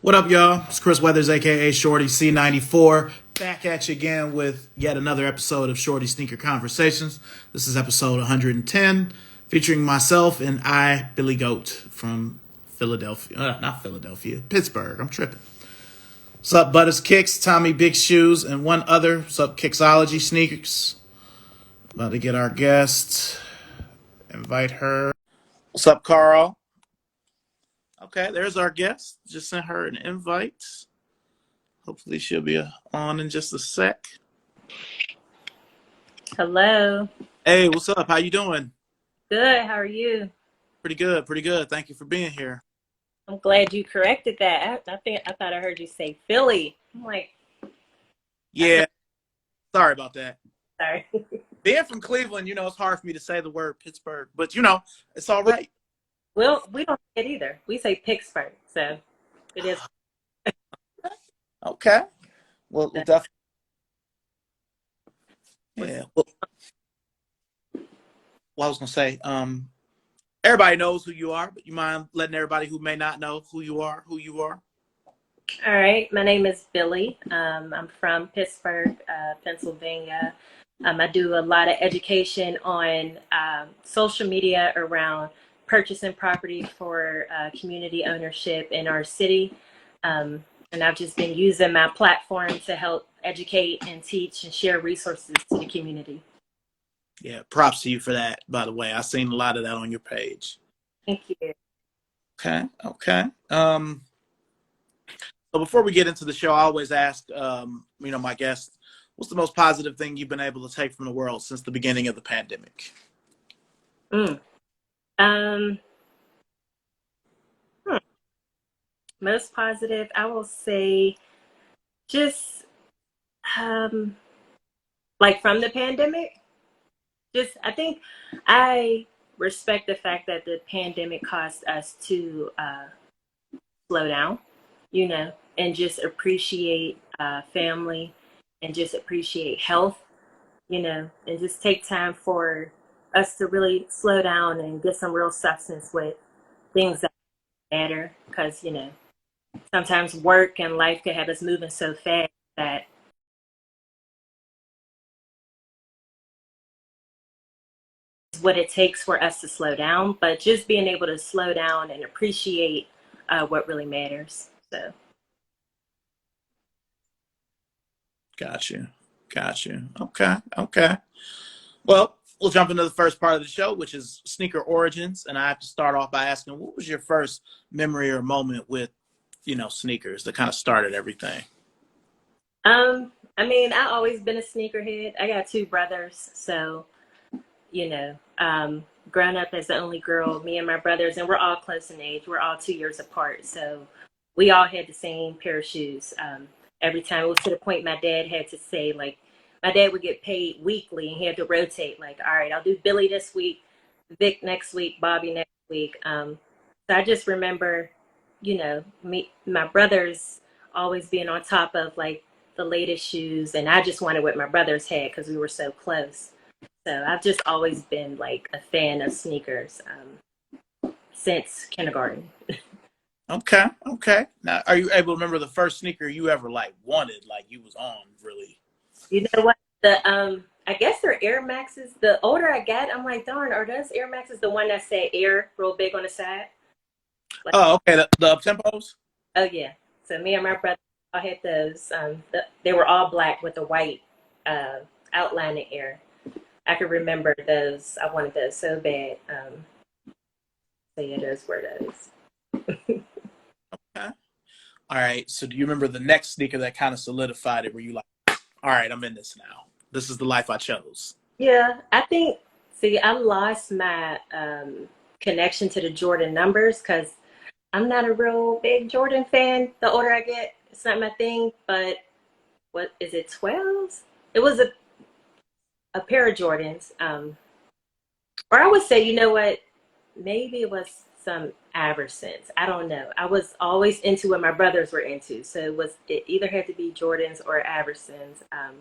What up, y'all? It's Chris Weathers, aka Shorty C94, back at you again with yet another episode of Shorty Sneaker Conversations. This is episode 110, featuring myself and Billy Goat from Philadelphia. Not Philadelphia, Pittsburgh. I'm tripping. What's up, Butters Kicks, Tommy Big Shoes, and one other. What's up, Kixology Sneakers? About to get our guest. Invite her. What's up, Carl? Okay, there's our guest. Just sent her an invite. Hopefully she'll be on in just a sec. Hello. Hey, what's up? How you doing? Good. How are you? Pretty good, pretty good. Thank you for being here. I'm glad you corrected that. I thought I heard you say Philly. I'm like, Yeah, sorry about that. sorry. Being from Cleveland, it's hard for me to say the word Pittsburgh, but it's all Yeah, right. well, we don't say it either. We say Pittsburgh, so it is. Okay. Well, definitely. What's Yeah. Well, I was gonna say, everybody knows who you are, but you mind letting everybody who may not know who you are, who you are? all right? My name is Billy. I'm from Pittsburgh, Pennsylvania. I do a lot of education on social media around purchasing property for community ownership in our city. And I've just been using my platform to help educate and teach and share resources to the community. Yeah, props to you for that, by the way. I've seen a lot of that on your page. Thank you. Okay, okay. So before we get into the show, I always ask, my guests, what's the most positive thing you've been able to take from the world since the beginning of the pandemic? Mm. Um, hmm. Most positive, I will say, just um, like from the pandemic. Just I think I respect the fact that the pandemic caused us to slow down, and just appreciate family and just appreciate health, and just take time for us to really slow down and get some real substance with things that matter. Because, sometimes work and life can have us moving so fast that is what it takes for us to slow down. But just being able to slow down and appreciate what really matters. So. Got you. Got you. Okay, okay. Well, we'll jump into the first part of the show, which is sneaker origins. And I have to start off by asking, what was your first memory or moment with, sneakers that kind of started everything? I mean, I always been a sneakerhead. I got two brothers, so growing up as the only girl, me and my brothers, and we're all close in age. We're all 2 years apart, so we all had the same pair of shoes. Every time it was to the point my dad had to say, like, my dad would get paid weekly, and he had to rotate. Like, all right, I'll do Billy this week, Vic next week, Bobby next week. So I just remember, my brothers always being on top of like the latest shoes, and I just wanted what my brothers had because we were so close. So I've just always been like a fan of sneakers since kindergarten. Okay, okay. Now, are you able to remember the first sneaker you ever like wanted, like you was on really? You know what? I guess they're Air Maxes. The older I get, I'm like, darn, are those Air Maxes the one that say Air real big on the side? Like, Oh, okay. The up tempos. oh yeah. So me and my brother all had those. They were all black with the white uh, outlining Air. I could remember those. I wanted those so bad. So yeah, those were those. Okay. All right. So do you remember the next sneaker that kind of solidified it? Were you like, all right, I'm in this now. This is the life I chose. Yeah, I think. See, I lost my connection to the Jordan numbers because I'm not a real big Jordan fan. The older I get, it's not my thing. But what is it? 12s? It was a pair of Jordans. Or I would say, you know what? Maybe it was some Iversons. I don't know. I was always into what my brothers were into, so it either had to be Jordans or Iversons. Can't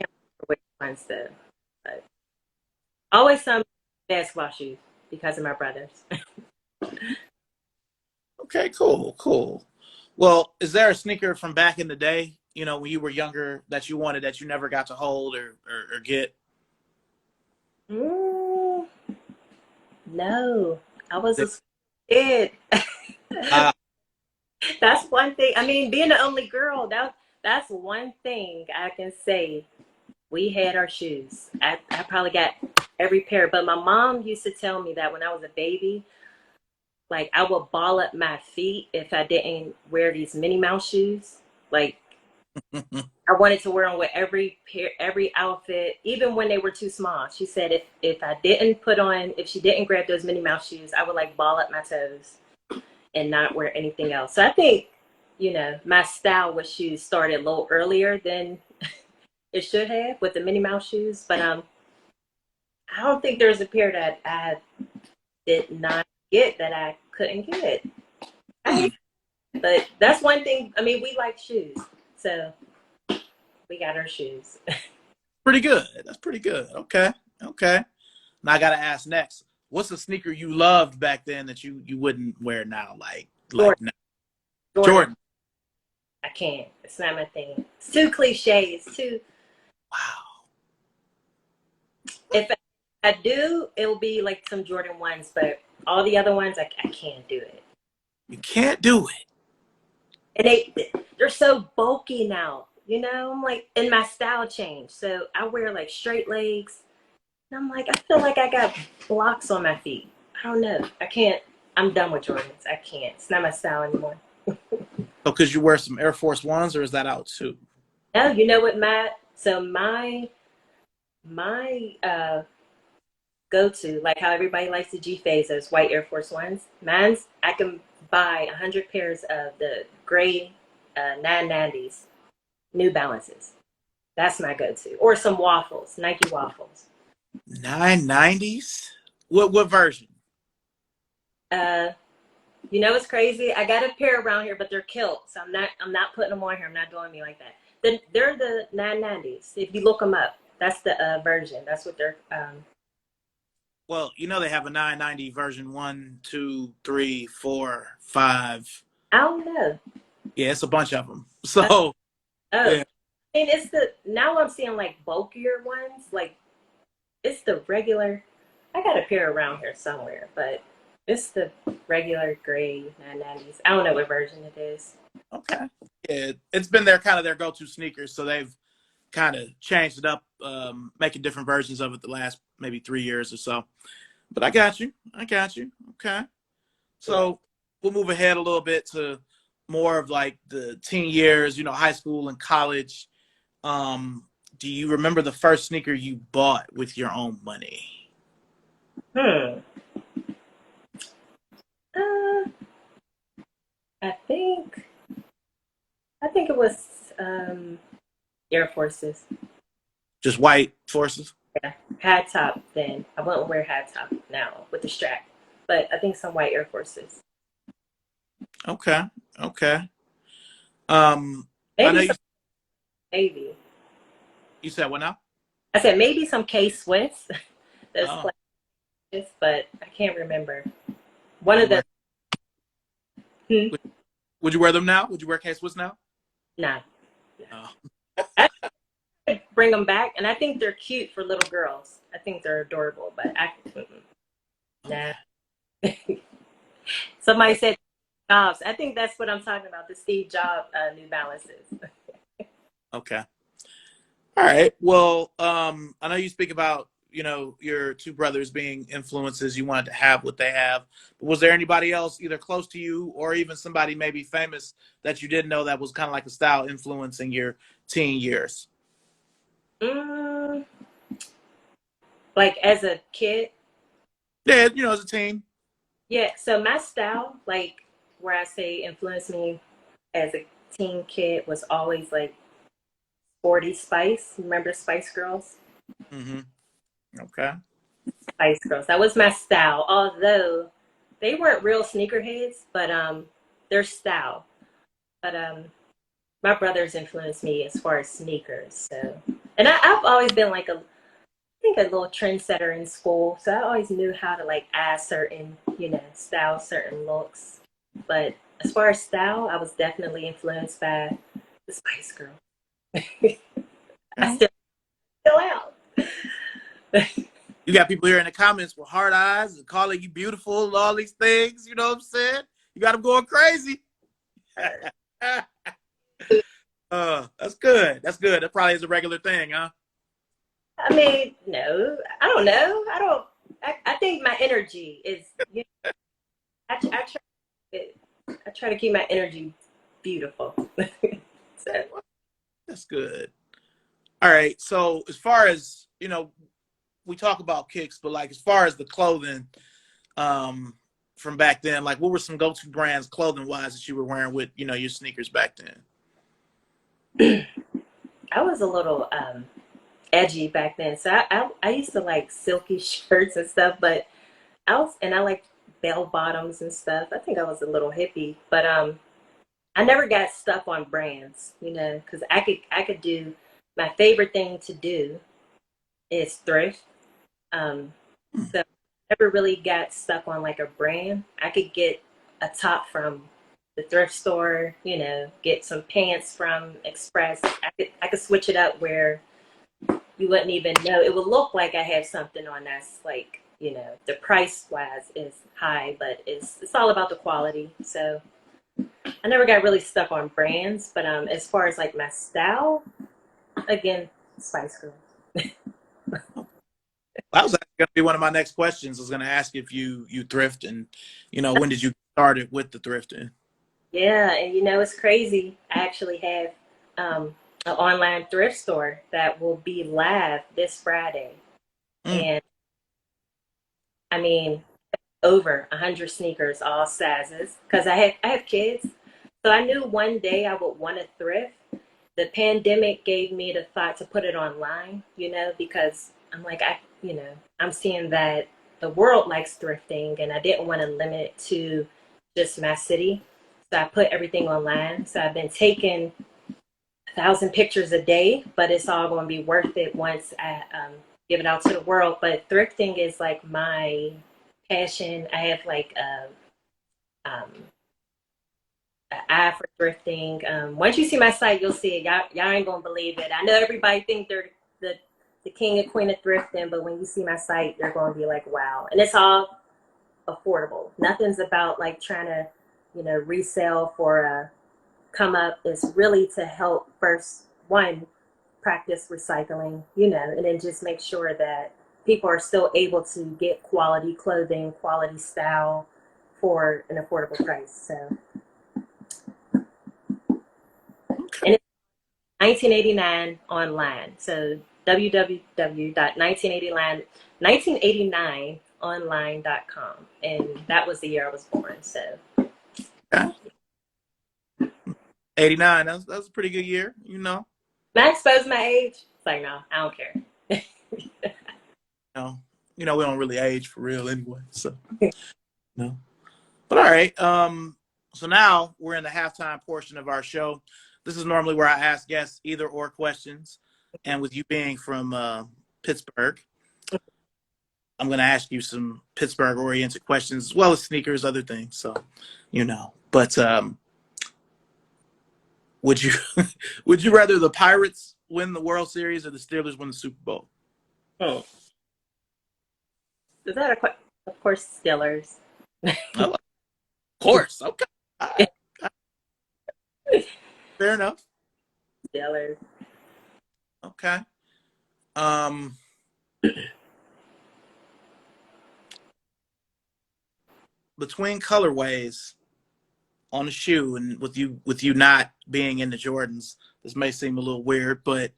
remember which ones though. But always some basketball shoes because of my brothers. Okay, cool, cool. Well, is there a sneaker from back in the day, when you were younger that you wanted that you never got to hold or get? Mm, no, I was a kid. Uh, That's one thing. I mean, being the only girl, that's one thing I can say. We had our shoes. I probably got every pair, but my mom used to tell me that when I was a baby, like I would ball up my feet if I didn't wear these Minnie Mouse shoes. Like I wanted to wear them with every pair, every outfit, even when they were too small. She said if I didn't put on, if she didn't grab those Minnie Mouse shoes, I would like ball up my toes and not wear anything else. So I think, my style with shoes started a little earlier than it should have with the Minnie Mouse shoes. But I don't think there's a pair that I did not get that I couldn't get. hmm, But that's one thing. I mean, we like shoes, so we got our shoes. pretty good. That's pretty good. Okay, okay. Now I gotta ask next. What's a sneaker you loved back then that you wouldn't wear now? Like Jordan, now? Jordan, Jordan. I can't. It's not my thing. It's too cliche. It's too. Wow. If I do, it'll be like some Jordan ones, but all the other ones, I can't do it. You can't do it. And they're so bulky now. I'm like, and my style changed. So I wear like straight legs. And I'm like, I feel like I got blocks on my feet. I don't know. I can't. I'm done with Jordans. I can't. It's not my style anymore. Oh, because you wear some Air Force Ones, or is that out too? No, you know what, Matt? So my go to, like how everybody likes the G Phase, those white Air Force Ones. Mine's I can buy 100 pairs of the gray 990s, New Balances. That's my go to. Or some waffles, Nike waffles. 990s. What version? Uh, it's crazy. I got a pair around here, but they're kilt, so I'm not putting them on here. I'm not doing me like that. They're the 990s. If you look them up, that's the version. That's what they're. Well, they have a 990 version one, two, three, four, five. I don't know. Yeah, it's a bunch of them. Uh, So oh, yeah. and it's the now I'm seeing like bulkier ones. Like it's the regular. I got a pair around here somewhere, but it's the regular gray 990s. I don't know what version it is. Okay. Yeah, it's been their kind of their go-to sneakers, so they've kind of changed it up, making different versions of it the last maybe 3 years or so. But I got you. I got you. Okay. Yeah. So we'll move ahead a little bit to more of like the teen years, high school and college. Um, do you remember the first sneaker you bought with your own money? Hmm. Uh, I think it was Air Forces. Just white forces? Yeah, high top. Then I wouldn't wear high top now with the strap, but I think some white Air Forces. Okay. Okay. I know Maybe you some maybe. you said what now? I said maybe some K Swiss. Those Oh, players, but I can't remember. One would you of the wear would you wear them now? Would you wear K-Swiss now? nah. Oh, I bring them back, and I think they're cute for little girls. I think they're adorable, but nah. okay. Somebody said Jobs. I think that's what I'm talking about. The Steve Jobs New Balances. Okay. All right. Well, I know you speak about, your two brothers being influences. You wanted to have what they have. But was there anybody else either close to you or even somebody maybe famous that you didn't know that was kind of like a style influence in your teen years? Mm, like as a kid, Yeah, as a teen. yeah. So my style, like where I say influenced me as a teen kid, was always like sporty Spice. Remember Spice Girls? Mm-hmm. Okay. Spice Girls. That was my style. Although they weren't real sneakerheads, but their style. But my brothers influenced me as far as sneakers. So, and I've always been like I think a little trendsetter in school. So I always knew how to like add certain, style certain looks. But as far as style, I was definitely influenced by the Spice Girl. I Okay. still out. You got people here in the comments with hard eyes and calling you beautiful and all these things. You know what I'm saying? You got them going crazy. That's good. That's good. That probably is a regular thing, huh? I mean, no, I don't know. I think my energy is, you know, I try to keep my energy beautiful. So, That's good. All right. So as far as, we talk about kicks, but like as far as the clothing, um, from back then, like what were some go-to brands clothing wise that you were wearing with, your sneakers back then? I was a little edgy back then. So I used to like silky shirts and stuff, but I liked bell bottoms and stuff. I think I was a little hippie, but I never got stuck on brands, because I could do my favorite thing to do is thrift. Um, so I never really got stuck on like a brand. I could get a top from the thrift store, get some pants from Express. I could switch it up where you wouldn't even know. It would look like I have something on that's like, the price wise is high, but it's all about the quality. So I never got really stuck on brands, but as far as like my style, again, Spice Girl. That was actually going to be one of my next questions. I was going to ask if you thrift and, when did you start it with the thrifting? Yeah, and it's crazy. I actually have an online thrift store that will be live this Friday, Mm. and I mean over 100 sneakers, all sizes, because I have kids, so I knew one day I would want to thrift. The pandemic gave me the thought to put it online, because I'm like, I'm seeing that the world likes thrifting and I didn't want to limit it to just my city. So I put everything online. So I've been taking 1,000 pictures a day, but it's all going to be worth it once I give it out to the world. But thrifting is like my passion. I have like um, an eye for thrifting. Once you see my site, you'll see it. Y'all ain't gonna believe it. I know everybody think they're the king and queen of thrifting, but when you see my site, you're gonna be like, wow. And it's all affordable. Nothing's about like trying to, resell for a come up. It's really to help first one practice recycling, and then just make sure that people are still able to get quality clothing, quality style for an affordable price. So, Okay. and it's 1989 online. So www.1989online.com. And that was the year I was born. So Okay. 89. That's a pretty good year. I expose my age. It's like, no, I don't care. know, we don't really age for real anyway. So no. But all right. So now we're in the halftime portion of our show. This is normally where I ask guests either or questions. And with you being from Pittsburgh, I'm going to ask you some Pittsburgh oriented questions as well as sneakers, other things. So, But would you would you rather the Pirates win the World Series or the Steelers win the Super Bowl? Hmm. Is that a question? Of course, Steelers. Oh, of course. Okay. All right. Fair enough. Steelers. Okay. Um, between colorways on a shoe, and with you not being into Jordans, this may seem a little weird, but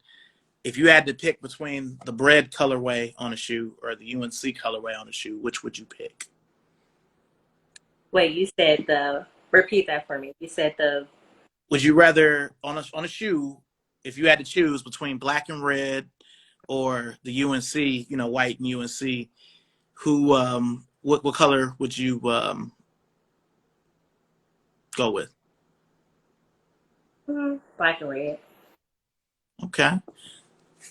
if you had to pick between the bread colorway on a shoe or the UNC colorway on a shoe, which would you pick? Wait, you said repeat that for me. You said Would you rather on a shoe, if you had to choose between black and red or the UNC, white and UNC, who what color would you go with? black and red. Okay.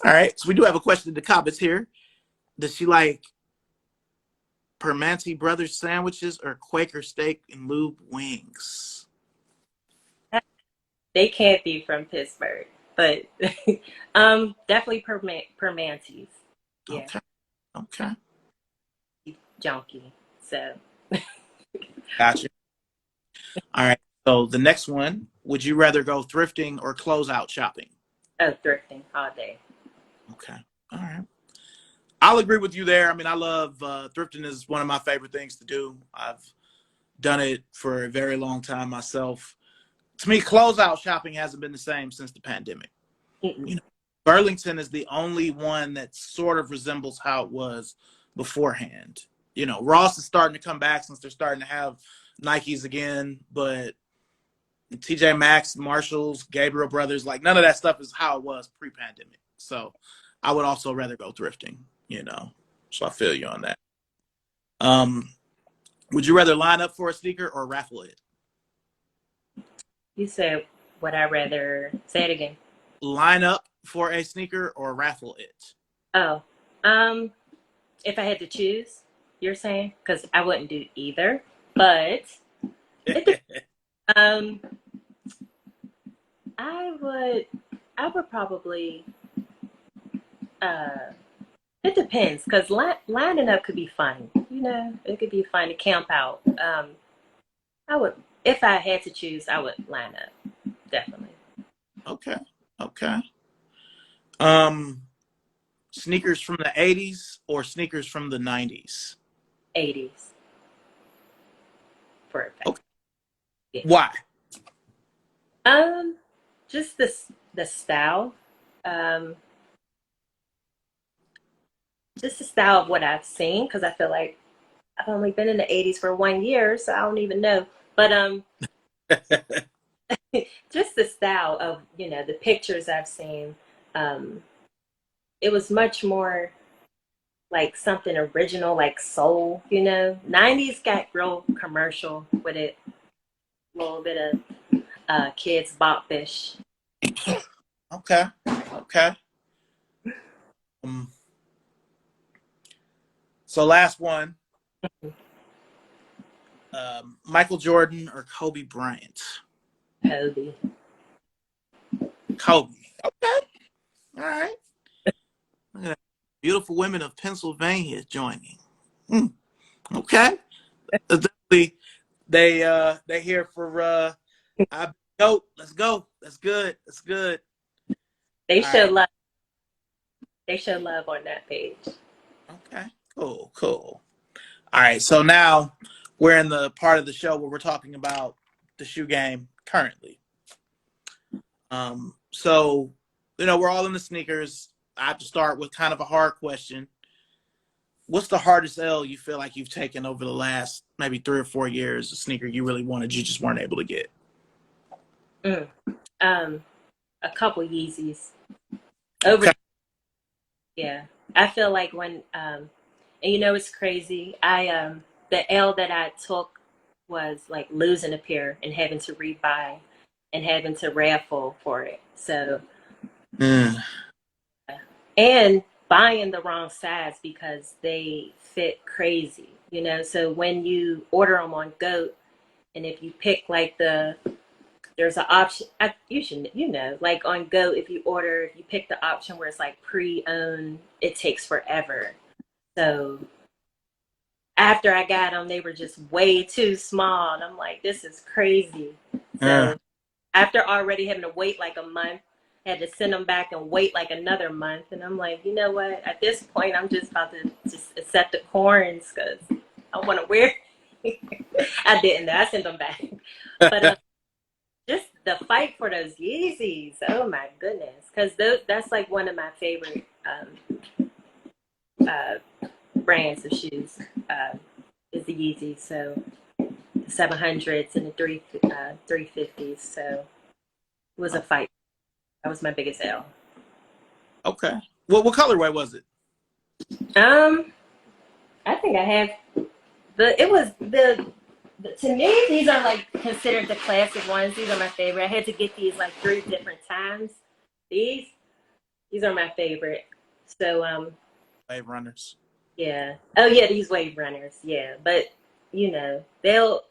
All right. So we do have a question in the comments here. Does she like Permanente Brothers sandwiches or Quaker steak and lube wings? They can't be from Pittsburgh, but definitely Permantes. Yeah, Okay. Okay. junkie. So, Gotcha. All right. So the next one, would you rather go thrifting or closeout shopping? oh, thrifting all day. Okay. All right. I'll agree with you there. I mean, I love thrifting is one of my favorite things to do. I've done it for a very long time myself. To me, closeout shopping hasn't been the same since the pandemic. Mm-mm. You know, Burlington is the only one that sort of resembles how it was beforehand. You know, Ross is starting to come back since they're starting to have Nikes again, but TJ Maxx, Marshalls, Gabriel Brothers, like none of that stuff is how it was pre-pandemic. So I would also rather go thrifting, you know. So I feel you on that. Um, would you rather line up for a sneaker or raffle it? You said, would I rather say it again? Line up for a sneaker or raffle it? Oh, if I had to choose, you're saying? Because I wouldn't do either. But it, um, I would, I would probably. Uh, it depends, because lining up could be fun. You know, it could be fun to camp out. I would, if I had to choose, I would line up definitely. Okay. Okay. Um, Sneakers from the 80s or sneakers from the 90s? 80s for a fact. Okay. Yeah. Why? Um, just the style. Um, just the style of what I've seen, because I feel like I've only been in the 80s for 1 year, so I don't even know. But just the style of, the pictures I've seen. Um, it was much more like something original, like soul, 90s got real commercial with it. A little bit of kids bop fish. Okay. Okay. Um, so last one, Michael Jordan or Kobe Bryant? Kobe. Kobe. Okay. All right. Look at that. Beautiful women of Pennsylvania joining. Hmm. Okay. Definitely, they here for I go. Let's go. That's good. That's good. They All show right. love. They show love on that page. Okay. Cool. Cool. All right. So now we're in the part of the show where we're talking about the shoe game currently. So we're all in the sneakers. I have to start with kind of a hard question. What's the hardest L you feel like you've taken over the last maybe 3 or 4 years? A sneaker you really wanted, you just weren't able to get. Mm. Um, a couple Yeezys. Over, Okay. yeah. I feel like when and it's crazy. The L that I took was like losing a pair and having to rebuy and having to raffle for it. So Mm. and buying the wrong size because they fit crazy, So when you order them on Goat, and if you pick like there's an option. You should, like on Go, if you pick the option where it's like pre-owned, it takes forever. So after I got them, they were just way too small, and I'm like, this is crazy. Uh, So after already having to wait like a month, I had to send them back and wait like another month, and I'm like, you know what? At this point, I'm just about to just accept the corns because I want to wear. I didn't. I sent them back, but. Just the fight for those Yeezys. Oh my goodness. Because that's like one of my favorite brands of shoes is the Yeezys. So the 700s and the 350s. So it was a fight. That was my biggest L. okay. What colorway was it? I think I have to me, these are like considered the classic ones. These are my favorite. I had to get these like 3 different times. These are my favorite. So Wave Runners. Yeah. Oh yeah, these wave runners. Yeah, but they'll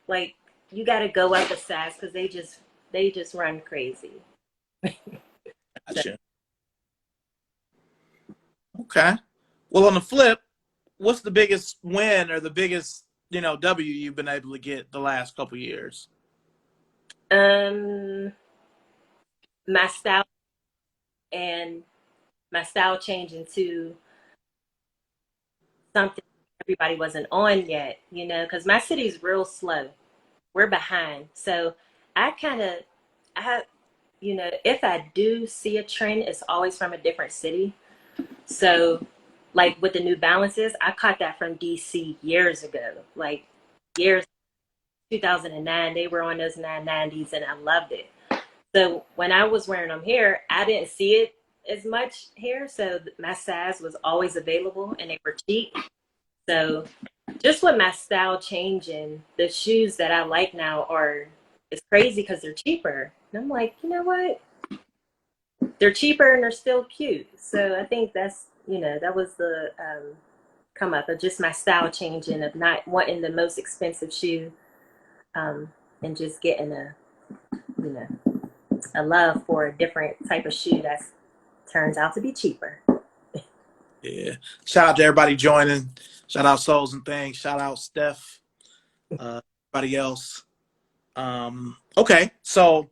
like you got to go up a size because they just run crazy. So, Gotcha. Okay. Well, on the flip, what's the biggest win or the biggest, W you've been able to get the last couple years? um, my style and my style changing to something everybody wasn't on yet. Because my city's real slow. We're behind. So I kind of, I have, if I do see a trend, it's always from a different city. So, like with the New Balances, I caught that from DC years ago, like years 2009. They were on those 990s, and I loved it. So when I was wearing them here, I didn't see it as much here. So my size was always available, and they were cheap. So just with my style changing, the shoes that I like now are it's crazy because they're cheaper. And I'm like, you know what? They're cheaper and they're still cute. So I think that was the come up of just my style changing of not wanting the most expensive shoe, um, and just getting you know a love for a different type of shoe that turns out to be cheaper. Yeah. Shout out to everybody joining. Shout out Souls and Things. Shout out Steph. Everybody else. Okay. So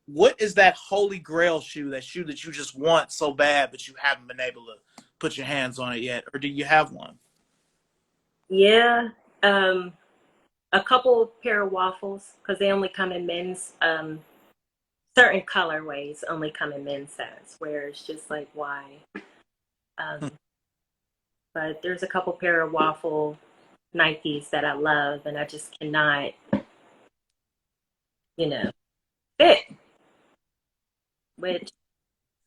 what is that holy grail shoe, that shoe that you just want so bad, but you haven't been able to put your hands on it yet? Or do you have one? Yeah, um, a couple pair of waffles because they only come in men's. Certain colorways only come in men's size, where it's just like why. Um, but there's a couple pair of waffle Nikes that I love, and I just cannot, you know, fit, which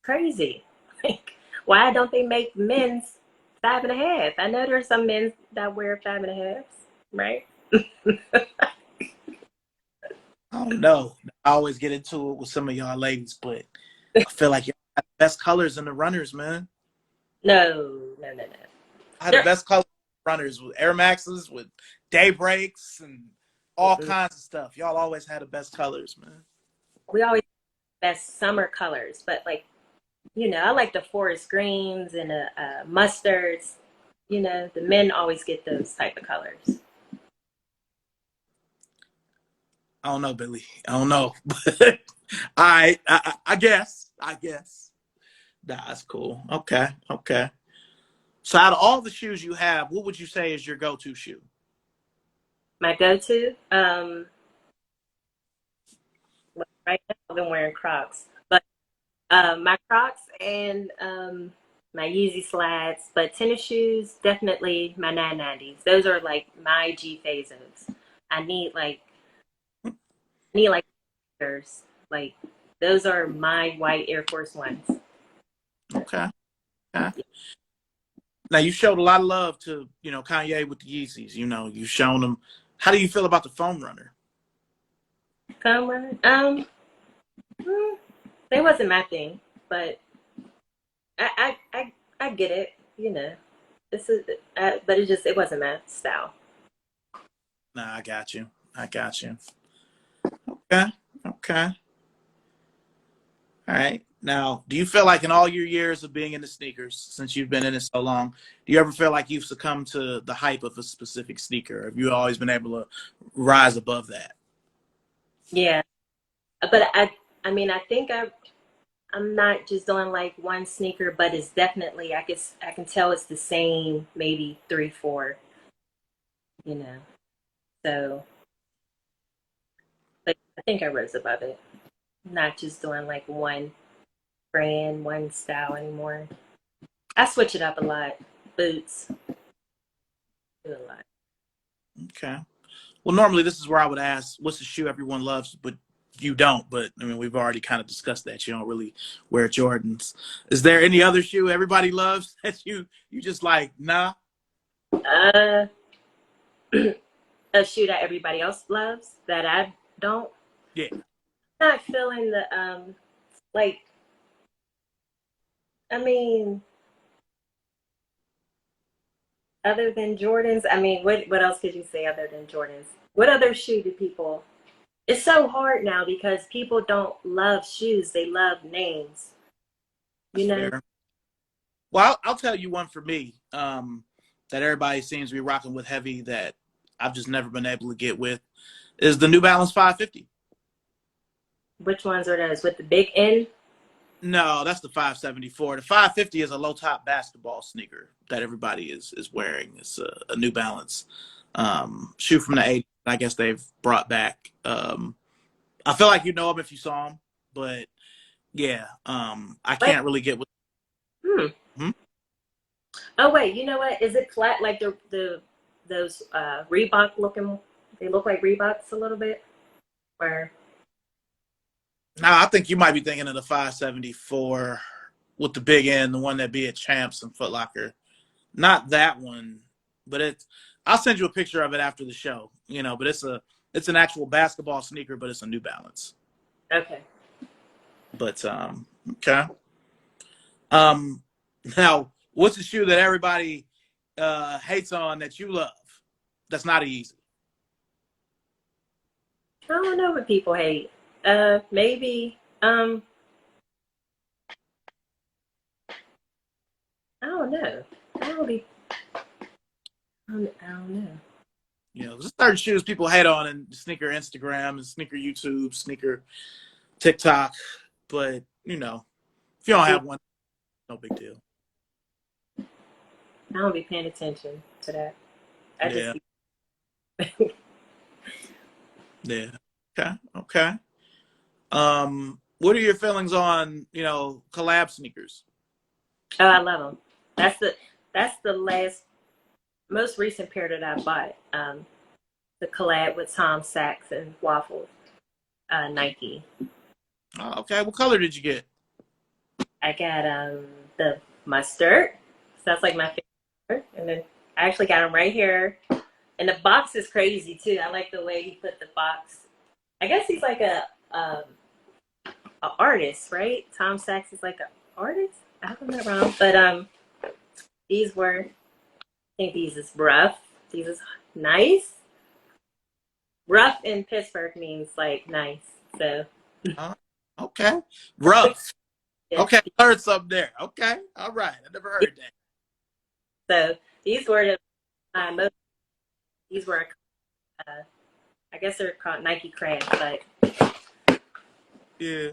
crazy. Like, why don't they make men's 5.5? I know there's some men that wear 5.5s, right? I don't know. I always get into it with some of y'all ladies, but I feel like y'all have the best colors in the runners, man. No, no, no, no. I had the There, best color runners with Air Maxes, with Daybreaks, and all kinds of stuff. Y'all always had the best colors, man. we always have best summer colors, but like I like the forest greens and the mustards. The men always get those type of colors. I don't know, Billy. I don't know, but I guess. I guess. Nah, that's cool. Okay, okay. So, out of all the shoes you have, what would you say is your go-to shoe? My go-to, right now I've been wearing Crocs, but my Crocs and my Yeezy slides, but tennis shoes, definitely my 990s. Those are like my G Phasos. I need like pairs. Like those are my white Air Force Ones. Okay. Okay. Now you showed a lot of love to Kanye with the Yeezys. You've shown them. How do you feel about the foam runner? Come on. Hmm, they wasn't my thing, but I get it. This is, but it wasn't my style. Nah, I got you. I got you. Okay. Okay. All right. Now, do you feel like in all your years of being in the sneakers, since you've been in it so long, do you ever feel like you've succumbed to the hype of a specific sneaker? Have you always been able to rise above that? Yeah, but I mean, I think I'm not just doing like one sneaker, but it's definitely I can tell it's the same, maybe three, four. You know, so but I think I rose above it. Not just doing like one brand, one style anymore. I switch it up a lot. Boots, do a lot. Okay. Well, normally this is where I would ask, what's the shoe everyone loves, but you don't. But I mean, we've already kind of discussed that. You don't really wear Jordans. Is there any other shoe everybody loves that you just like, nah? Uh, a shoe that everybody else loves that I don't. Yeah. Not feeling the like. I mean, Other than Jordans, I mean, what else could you say other than Jordans? What other shoe do people? It's so hard now because people don't love shoes; they love names. You That's know, fair. Well, I'll tell you one for me that everybody seems to be rocking with heavy that I've just never been able to get with is the New Balance 550. which ones are those with the big N? No, that's the 574. The 550 is a low top basketball sneaker that everybody is wearing. It's a New Balance shoe from the 80s. I guess they've brought back. I feel like you know them if you saw them, but yeah, I Wait, can't really get with. hmm. Hmm? Oh wait, you know what? Is it flat like the those Reebok looking? They look like Reeboks a little bit. Or Now I think you might be thinking of the 574 with the big end, the one that be at Champs and Foot Locker. Not that one, but it's. I'll send you a picture of it after the show. But it's an actual basketball sneaker, but it's a New Balance. okay. But okay. Um, Now what's the shoe that everybody hates on that you love? That's not easy. I don't know what people hate. Maybe. I don't know. I don't be. I don't know. There's certain shoes people hate on in sneaker Instagram and sneaker YouTube, sneaker TikTok. But if you don't Yeah, have one, no big deal. I don't be paying attention to that. I just Yeah, be. yeah. Okay, okay. What are your feelings on collab sneakers? Oh, I love them. That's the last most recent pair that I bought. The collab with Tom Sachs and Waffles, Nike. Oh, okay, what color did you get? I got the mustard. So that's like my favorite. And then I actually got them right here. And the box is crazy too. I like the way he put the box. I guess he's like a artist, right? Tom Sachs is like an artist. I hope I'm not wrong. But these were, I think these is rough. These is nice. Rough in Pittsburgh means like nice. So Uh, okay, rough. yeah. Okay, I heard something there. Okay, all right. I never heard that. So these were most. These were I guess they're called Nike crabs, but Yeah.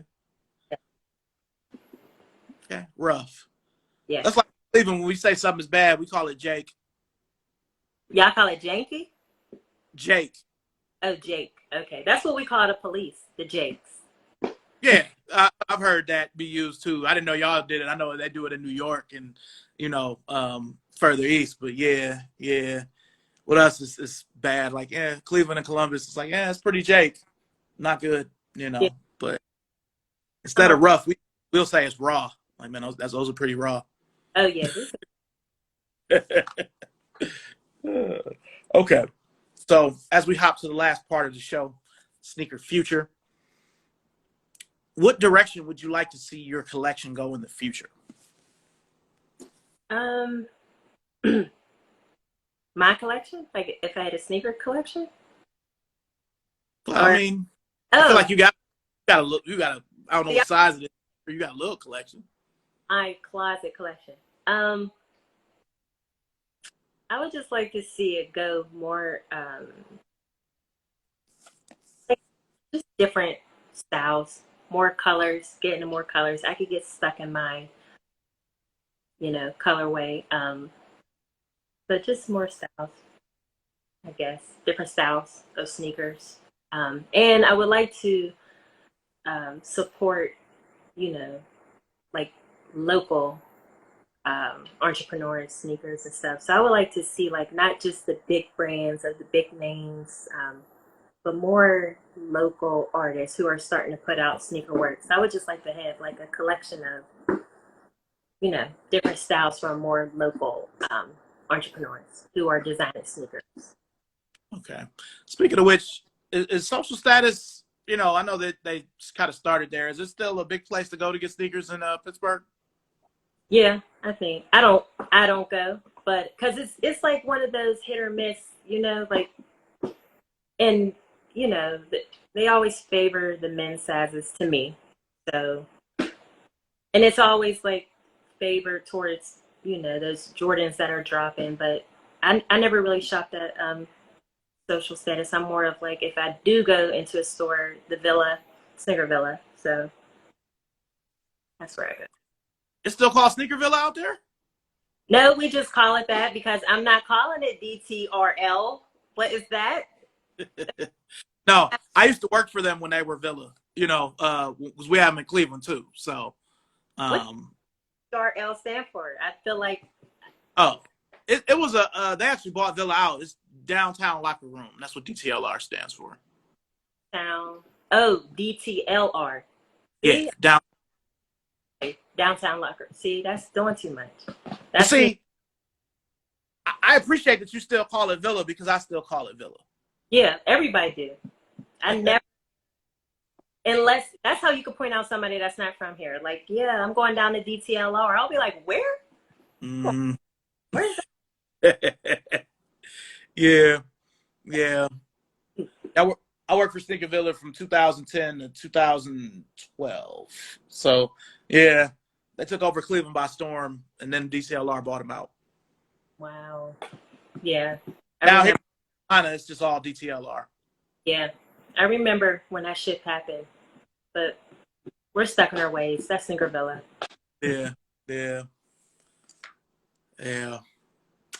Okay, rough. yeah. That's like Cleveland when we say something is bad, we call it Jake. Y'all call it janky? Jake. Oh, Jake. Okay, that's what we call the police, the Jakes. Yeah, I've heard that be used too. I didn't know y'all did it. I know they do it in New York and further east. But yeah, yeah. What else is bad? Like Cleveland and Columbus. It's like it's pretty Jake, not good. Yeah. But instead of rough, we'll say it's raw. Like man, those are pretty raw. Oh yeah. This Okay, so as we hop to the last part of the show, sneaker future. What direction would you like to see your collection go in the future? um my collection, like if I had a sneaker collection, Well, I or mean, I feel oh, like you got a look. You got a I don't know yeah, what size it is. But you got a little collection. my closet collection. Um, I would just like to see it go more, like just different styles, more colors, get into more colors. I could get stuck in my, colorway. But just more styles, I guess, different styles of sneakers. And I would like to support, you know, like local entrepreneurs, sneakers and stuff. So I would like to see like not just the big brands or the big names, but more local artists who are starting to put out sneaker works. I would just like to have like a collection of, different styles from more local entrepreneurs who are designing sneakers. Okay. Speaking of which, is social status? I know that they kind of started there. Is it still a big place to go to get sneakers in Pittsburgh? Yeah, I think I don't go, but because it's like one of those hit or miss, like, and they always favor the men's sizes to me. So, and it's always like favored towards those Jordans that are dropping. But I never really shopped at social status. I'm more of like, if I do go into a store, the Villa, Sneaker Villa. So that's where I go. It's still called Sneaker Villa out there? No, we just call it that because I'm not calling it DTRL. What is that? No, I used to work for them when they were Villa. Because we have them in Cleveland too. So, What does RL stand for? I feel like it was they actually bought Villa out. It's downtown locker room. That's what DTLR stands for. DTLR. Yeah, down. Downtown locker. See, that's doing too much. I appreciate that you still call it Villa because I still call it Villa. Yeah, everybody do. I never, unless that's how you can point out somebody that's not from here. Like, yeah, I'm going down to DTLR. I'll be like, where? Where's that? Yeah. I worked for Sneaker Villa from 2010 to 2012. So, yeah, they took over Cleveland by storm, and then DCLR bought them out. Wow. Yeah. Now here in Carolina, it's just all DTLR. Yeah. I remember when that shit happened, but we're stuck in our ways. That's Sneaker Villa. Yeah.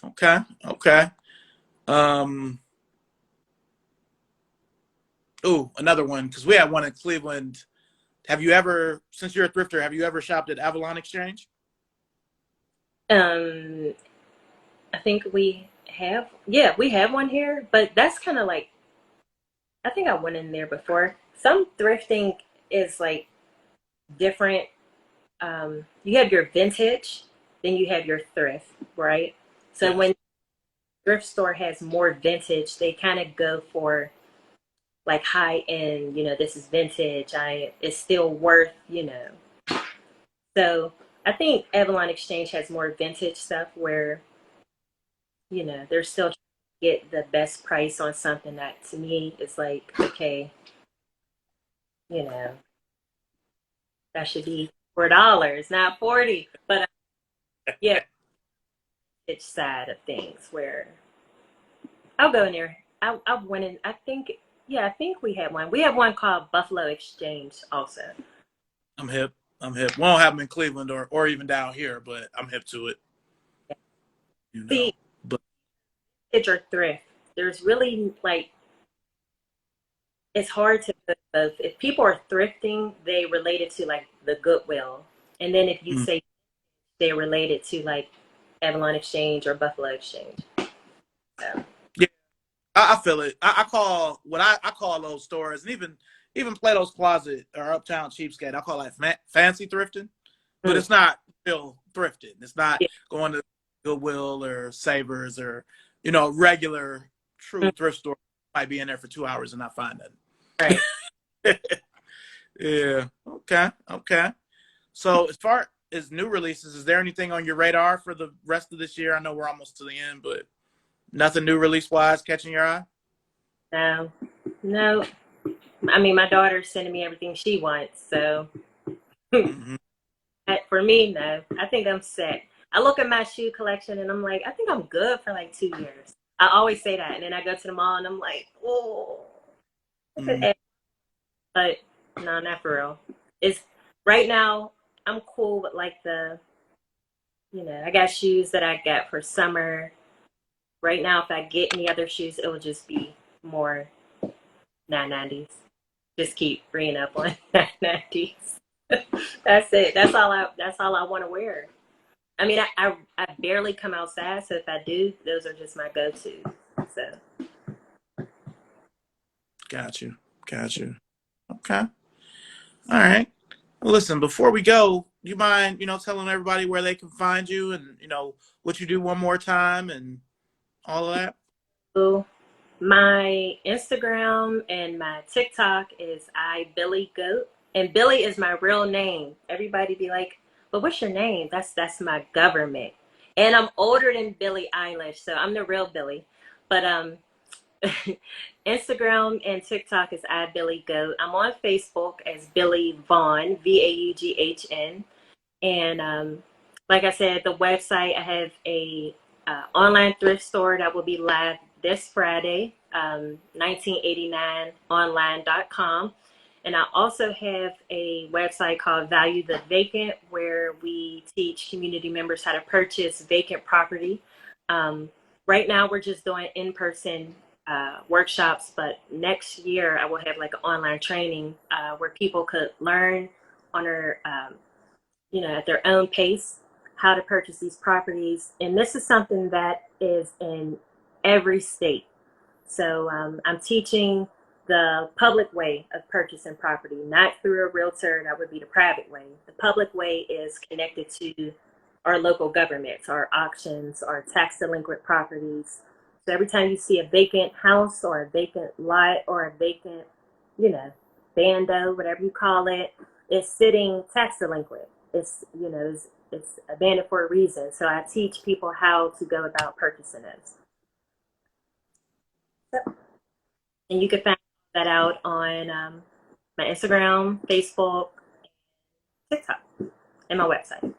Okay. Another one, because we had one in Cleveland. Have you ever, since you're a thrifter, have you ever shopped at Avalon Exchange? I think we have. Yeah, we have one here, but that's kind of like, I think I went in there before. Some thrifting is like different. You have your vintage, then you have your thrift, right? So when thrift store has more vintage, they kind of go for like high end, this is vintage. It's still worth, So I think Avalon Exchange has more vintage stuff where, they're still trying to get the best price on something that to me is like, okay, that should be $4, not 40. But yeah, it's side of things where I'll go in there. I went in, I think we had one. We have one called Buffalo Exchange also. I'm hip. We don't have them in Cleveland or even down here, but I'm hip to it. See, vintage or thrift, there's really like, it's hard to, if people are thrifting, they relate it to like the Goodwill. And then if you say they relate it to like Avalon Exchange or Buffalo Exchange. So. Yeah, I feel it. I call what I call those stores, and even Plato's Closet or Uptown Cheapskate, I call that fancy thrifting, but it's not real thrifting. It's not going to Goodwill or Savers or regular true thrift store. Might be in there for 2 hours and not find nothing. Right. Yeah. Okay. So as far as new releases, is there anything on your radar for the rest of this year? I know we're almost to the end, but nothing new release wise catching your eye? No. I mean, my daughter's sending me everything she wants, so for me, no. I think I'm set. I look at my shoe collection and I'm like, I think I'm good for like 2 years. I always say that, and then I go to the mall and I'm like, oh. But no, not for real. It's right now. I'm cool with like I got shoes that I got for summer. Right now, if I get any other shoes, it will just be more 990s. Just keep bringing up on 990s. That's it. That's all I want to wear. I mean, I barely come outside, so if I do, those are just my go-to. So. Got you. Okay. All right. Well, listen, before we go, you mind, telling everybody where they can find you and, what you do one more time and all of that? So my Instagram and my TikTok is iBillyGoat. And Billy is my real name. Everybody be like, but what's your name? That's my government. And I'm older than Billie Eilish, so I'm the real Billie. But Instagram and TikTok is @BillieGoat. I'm on Facebook as Billie Vaughn, VAUGHN. And like I said, the website, I have a online thrift store that will be live this Friday, 1989online.com. And I also have a website called Value the Vacant, where we teach community members how to purchase vacant property. Um, right now, we're just doing in-person workshops, but next year I will have like an online training where people could learn on their at their own pace, how to purchase these properties. And this is something that is in every state. So I'm teaching the public way of purchasing property, not through a realtor. That would be the private way. The public way is connected to our local governments, our auctions, our tax delinquent properties. So every time you see a vacant house or a vacant lot or a vacant, bando, whatever you call it, it's sitting tax delinquent. It's abandoned for a reason. So I teach people how to go about purchasing those. So, and you can find that out on my Instagram, Facebook, TikTok, and my website.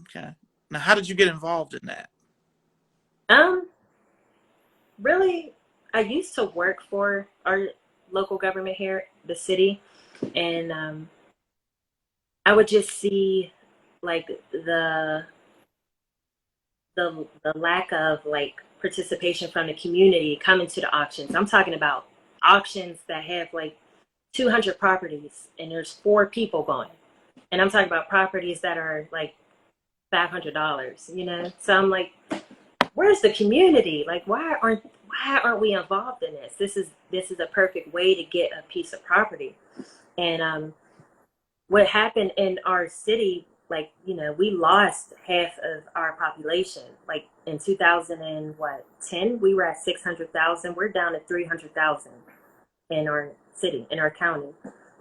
Okay. Now, how did you get involved in that? Really, I used to work for our local government here, the city, and I would just see like the lack of like participation from the community coming to the auctions. I'm talking about auctions that have like 200 properties and there's 4 people going. And I'm talking about properties that are like $500, So I'm like, where's the community? Like, why aren't we involved in this? This is a perfect way to get a piece of property. And what happened in our city, like, we lost half of our population. Like in 2010, we were at 600,000. We're down to 300,000 in our city, in our county.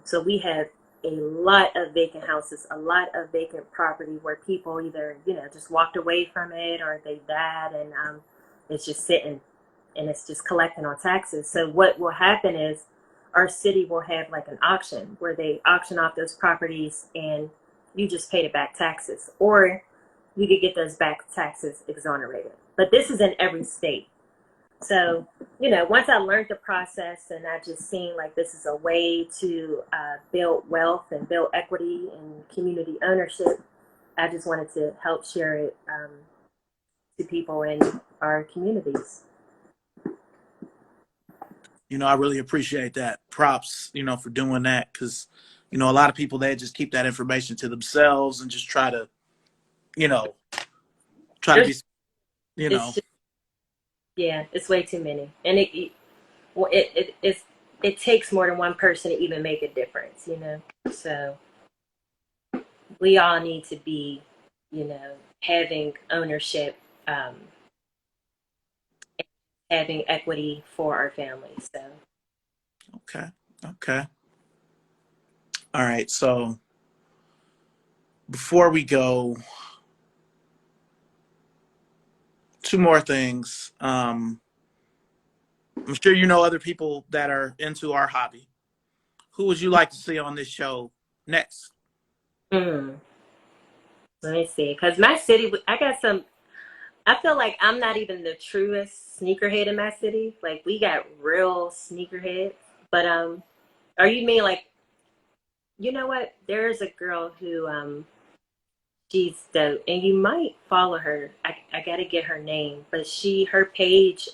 So we have a lot of vacant houses, a lot of vacant property where people either, just walked away from it or they died, and it's just sitting and it's just collecting on taxes. So what will happen is our city will have like an auction where they auction off those properties and you just pay the back taxes, or you could get those back taxes exonerated. But this is in every state. So, once I learned the process and I just seen like this is a way to build wealth and build equity and community ownership, I just wanted to help share it to people in our communities. I really appreciate that. Props, for doing that, because, a lot of people, they just keep that information to themselves and just try to, try to be, It's just, yeah, it's way too many, and it takes more than one person to even make a difference, So we all need to be, having ownership, having equity for our families. So Okay. All right. So before we go, 2 more things. I'm sure you know other people that are into our hobby. Who would you like to see on this show next? let me see, because my city, I feel like I'm not even the truest sneakerhead in my city. Like we got real sneakerheads, but are you mean like, you know what? There's a girl who she's dope, and you might follow her. I gotta get her name, but her page,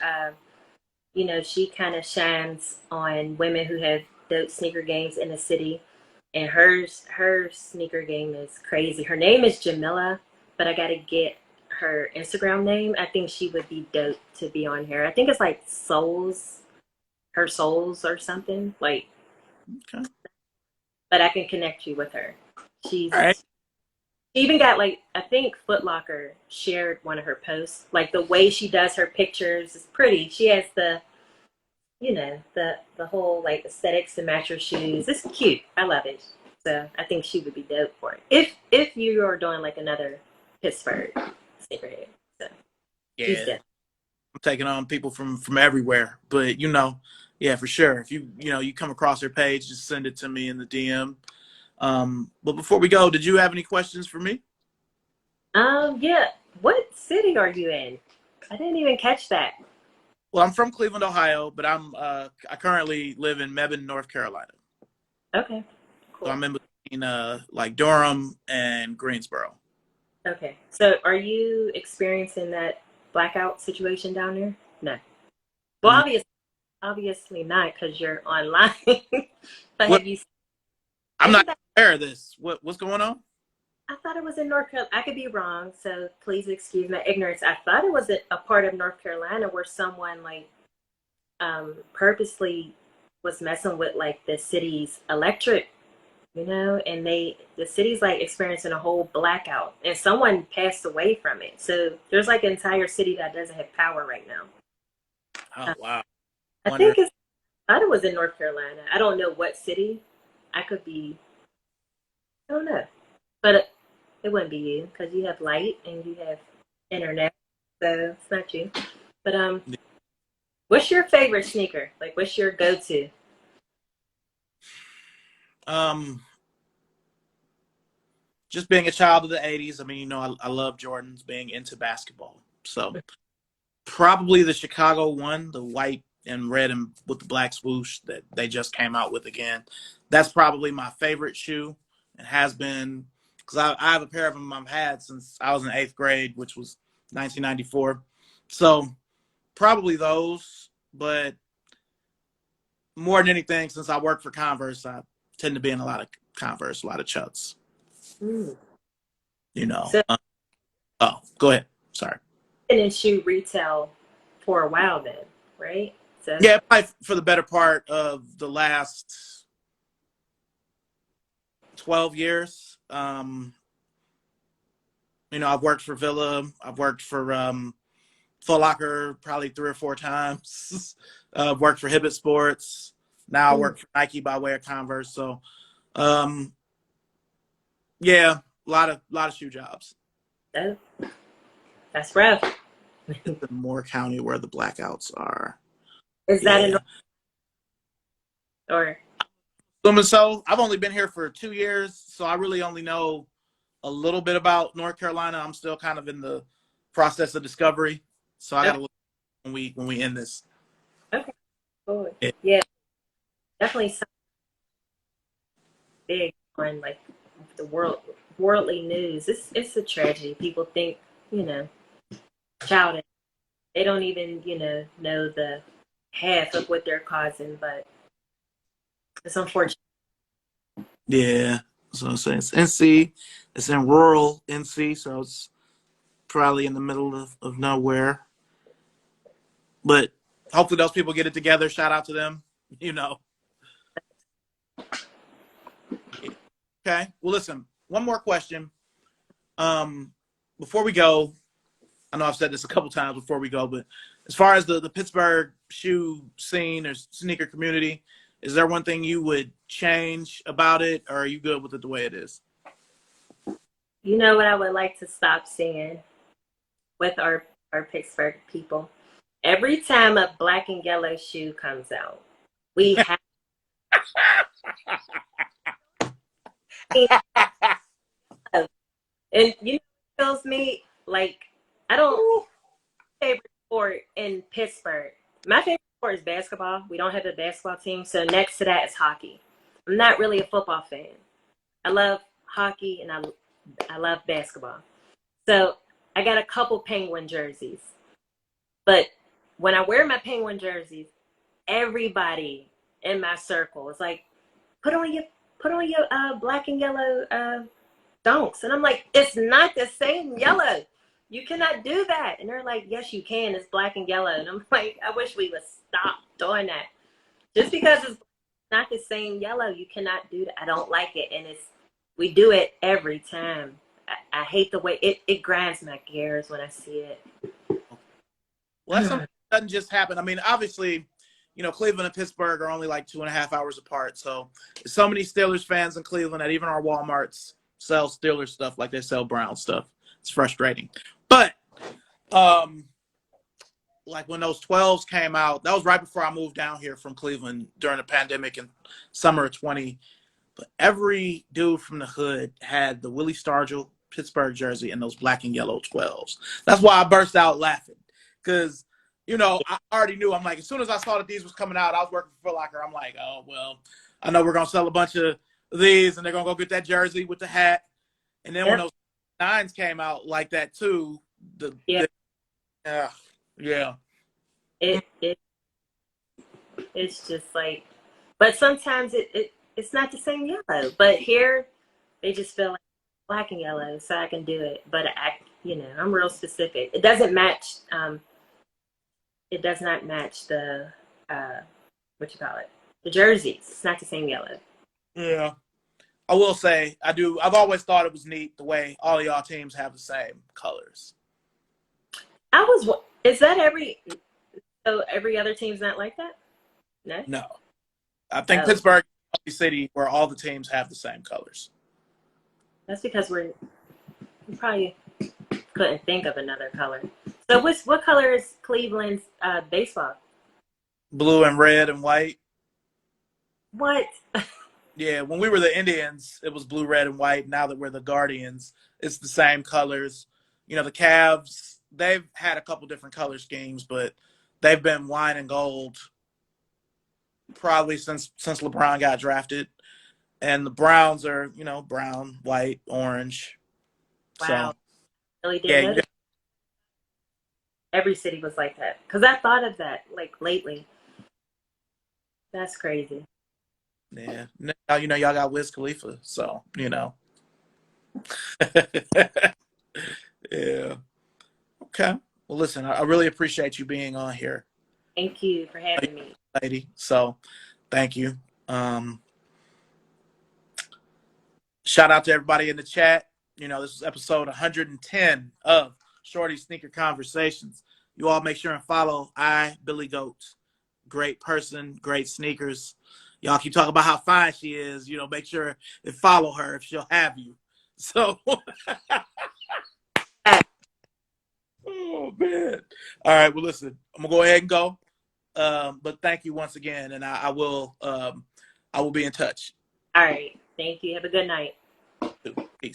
she kind of shines on women who have dope sneaker games in the city, and her sneaker game is crazy. Her name is Jamila, but I gotta get her Instagram name. I think she would be dope to be on here. I think it's like her souls or something like. Okay. But I can connect you with her. She's All right. She even got like, I think Foot Locker shared one of her posts. Like the way she does her pictures is pretty. She has the whole like aesthetics to match her shoes. It's cute. I love it. So I think she would be dope for it. If you are doing like another Pittsburgh. sneakerhead. So she's Yeah, dead. I'm taking on people from everywhere, but yeah, for sure. If you come across her page, just send it to me in the DM. But before we go, did you have any questions for me? Yeah. What city are you in? I didn't even catch that. Well, I'm from Cleveland, Ohio, but I currently live in Mebane, North Carolina. Okay. So Cool. I'm in between like Durham and Greensboro. Okay. So are you experiencing that blackout situation down there? No. Well, Mm. obviously not because you're online. But What? have you? I'm Isn't not that? aware of this. What's going on? I thought it was in North Carolina. I could be wrong, so please excuse my ignorance. I thought it was a part of North Carolina where someone like purposely was messing with like the city's electric, and the city's like experiencing a whole blackout, and someone passed away from it. So there's like an entire city that doesn't have power right now. Oh Uh, wow. I Wonder. think I thought it was in North Carolina. I don't know what city. I could be. I don't know, but it wouldn't be you because you have light and you have internet, so it's not you. But what's your favorite sneaker? Like, what's your go-to? Um, just being a child of the '80s. I mean, I love Jordans. Being into basketball, so probably the Chicago one, the white and red and with the black swoosh that they just came out with again. That's probably my favorite shoe and has been because I have a pair of them I've had since I was in 8th grade, which was 1994. So probably those, but more than anything, since I work for Converse, I tend to be in a lot of Converse, a lot of Chucks. Mm. You know. So, Oh, go ahead. Sorry. been in shoe retail for a while then, right? So, Yeah, probably for the better part of the last 12 years. I've worked for Villa. I've worked for Foot Locker probably 3 or 4 times. I've worked for Hibbett Sports. Now I mm, work for Nike by way of Converse. So, um, yeah, a lot of shoe jobs. that, that's rough. It's in Moore County where the blackouts are. Is that an Yeah. or So I've only been here for 2 years, so I really only know a little bit about North Carolina. I'm still kind of in the process of discovery, so I got okay? to look when we end this. Okay, cool. Yeah. Yeah, definitely something big on like the worldly news. It's a tragedy. People think you know, child. They don't even know the half of what they're causing, but it's unfortunate. Yeah. So it's NC. It's in rural NC, so it's probably in the middle of nowhere. But hopefully those people get it together. Shout out to them. You know. Yeah. Okay. Well, listen. One more question. Um, Before we go, I know I've said this a couple times before we go, but as far as the Pittsburgh shoe scene or sneaker community, is there one thing you would change about it, or are you good with it the way it is? You know what I would like to stop seeing with our Pittsburgh people? Every time a black and yellow shoe comes out, we have and it tells me like I don't favorite sport in Pittsburgh. My favorite sport is basketball. We don't have a basketball team, so next to that is hockey. I'm not really a football fan. I love hockey and I love basketball. So I got a couple Penguin jerseys. But when I wear my Penguin jerseys, everybody in my circle is like, put on your black and yellow donks. And I'm like, it's not the same yellow. You cannot do that. And they're like, yes, you can. It's black and yellow. And I'm like, I wish we would stop doing that. Just because it's not the same yellow, you cannot do that. I don't like it. And we do it every time. I hate the way it grinds my gears when I see it. Well, that's something that doesn't just happen. I mean, obviously, Cleveland and Pittsburgh are only like 2.5 hours apart. So there's so many Steelers fans in Cleveland that even our Walmarts sell Steelers stuff like they sell Brown stuff. It's frustrating. But um, like when those 12s came out, that was right before I moved down here from Cleveland during the pandemic in summer of 20. But every dude from the hood had the Willie Stargell Pittsburgh jersey and those black and yellow 12s. That's why I burst out laughing. Because, you know, I already knew. I'm like, as soon as I saw that these was coming out, I was working for Foot Locker. I'm like, oh, well, I know we're going to sell a bunch of these, and they're going to go get that jersey with the hat. And then when Yep. those nines came out like that, too, Yeah. Yeah. It it's just like, but sometimes it's not the same yellow. But here they just feel like black and yellow, so I can do it. But I'm real specific. It doesn't match. It does not match the what you call it, the jerseys. It's not the same yellow. Yeah. I will say, I've always thought it was neat the way all of y'all teams have the same colors. Is that every other team's not like that? No. No. I think Oh. Pittsburgh is the city where all the teams have the same colors. That's because we probably couldn't think of another color. So what color is Cleveland's baseball? Blue and red and white. What? Yeah, when we were the Indians, it was blue, red, and white. Now that we're the Guardians, it's the same colors. You know, the Cavs, they've had a couple different color schemes, but they've been wine and gold probably since LeBron got drafted. And the Browns are, you know, brown, white, orange. Wow. So, Really didn't know yeah, that. Every city was like that. Because I thought of that, like, lately. That's crazy. yeah. Now, you know, y'all got Wiz Khalifa, so, you know. Yeah. Okay. Well, listen, I really appreciate you being on here, Thank you for having me. lady. So, thank you. Shout out to everybody in the chat. You know, this is episode 110 of Shorty Sneaker Conversations. You all make sure and follow Billy Goat. Great person, great sneakers. Y'all keep talking about how fine she is. You know, make sure and follow her if she'll have you. So, oh man. All right. Well, listen, I'm gonna go ahead and go. But thank you once again, and I will be in touch. All right. Thank you. Have a good night. Peace.